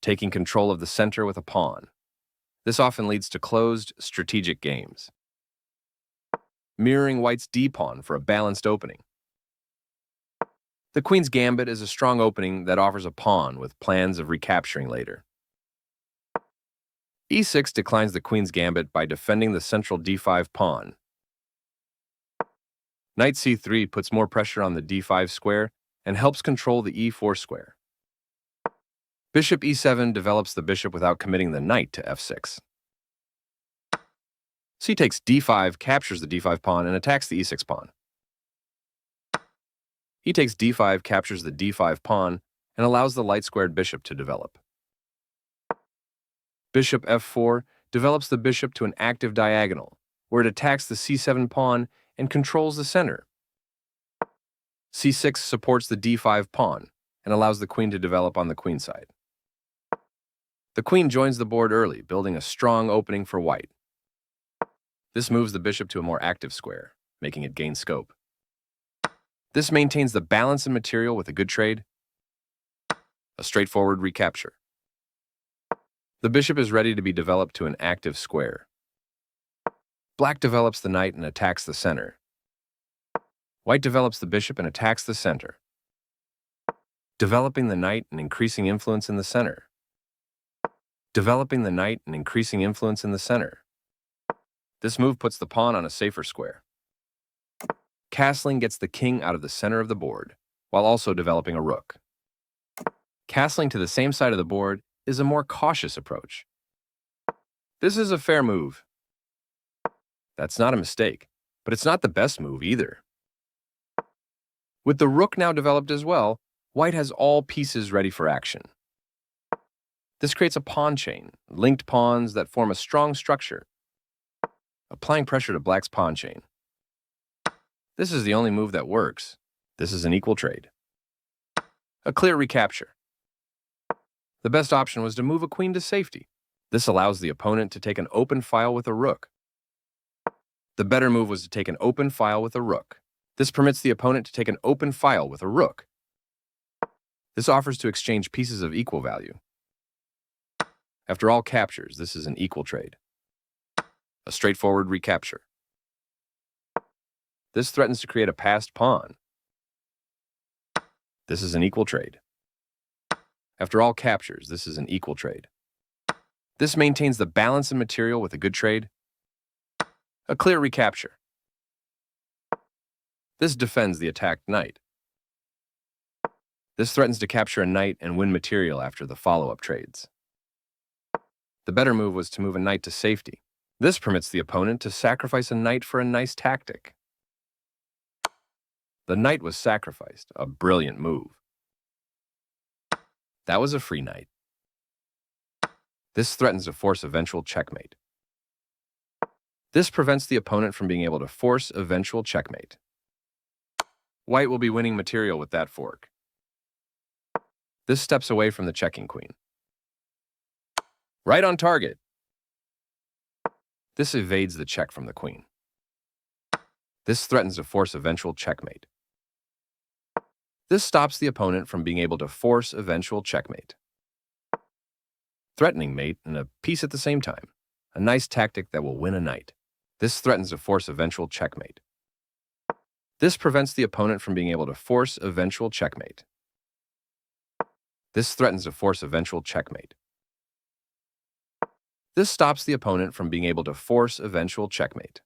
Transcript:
taking control of the center with a pawn. This often leads to closed, strategic games. Mirroring white's d-pawn for a balanced opening. The queen's gambit is a strong opening that offers a pawn with plans of recapturing later. e6 declines the queen's gambit by defending the central d5 pawn. Knight c3 puts more pressure on the d5 square and helps control the e4 square. Bishop e7 develops the bishop without committing the knight to f6. C takes d5 captures the d5 pawn and attacks the e6 pawn. E takes d5 captures the d5 pawn and allows the light-squared bishop to develop. Bishop f4 develops the bishop to an active diagonal, where it attacks the c7 pawn and controls the center. c6 supports the d5 pawn and allows the queen to develop on the queen side. The queen joins the board early, building a strong opening for white. This moves the bishop to a more active square, making it gain scope. This maintains the balance in material with a good trade. A straightforward recapture. The bishop is ready to be developed to an active square. Black develops the knight and attacks the center. White develops the bishop and attacks the center, developing the knight and increasing influence in the center. Developing the knight and increasing influence in the center. This move puts the pawn on a safer square. Castling gets the king out of the center of the board, while also developing a rook. Castling to the same side of the board is a more cautious approach. This is a fair move. That's not a mistake, but it's not the best move either. With the rook now developed as well, white has all pieces ready for action. This creates a pawn chain, linked pawns that form a strong structure, applying pressure to black's pawn chain. This is the only move that works. This is an equal trade. A clear recapture. The best option was to move a queen to safety. This allows the opponent to take an open file with a rook. The better move was to take an open file with a rook. This permits the opponent to take an open file with a rook. This offers to exchange pieces of equal value. After all captures, this is an equal trade. A straightforward recapture. This threatens to create a passed pawn. This is an equal trade. After all captures, this is an equal trade. This maintains the balance in material with a good trade. A clear recapture. This defends the attacked knight. This threatens to capture a knight and win material after the follow-up trades. The better move was to move a knight to safety. This permits the opponent to sacrifice a knight for a nice tactic. The knight was sacrificed, a brilliant move. That was a free knight. This threatens to force eventual checkmate. This prevents the opponent from being able to force eventual checkmate. White will be winning material with that fork. This steps away from the checking queen. Right on target. This evades the check from the queen. This threatens to force eventual checkmate. This stops the opponent from being able to force eventual checkmate. Threatening mate and a piece at the same time. A nice tactic that will win a knight. This threatens to force eventual checkmate. This prevents the opponent from being able to force eventual checkmate. This threatens to force eventual checkmate. This stops the opponent from being able to force eventual checkmate.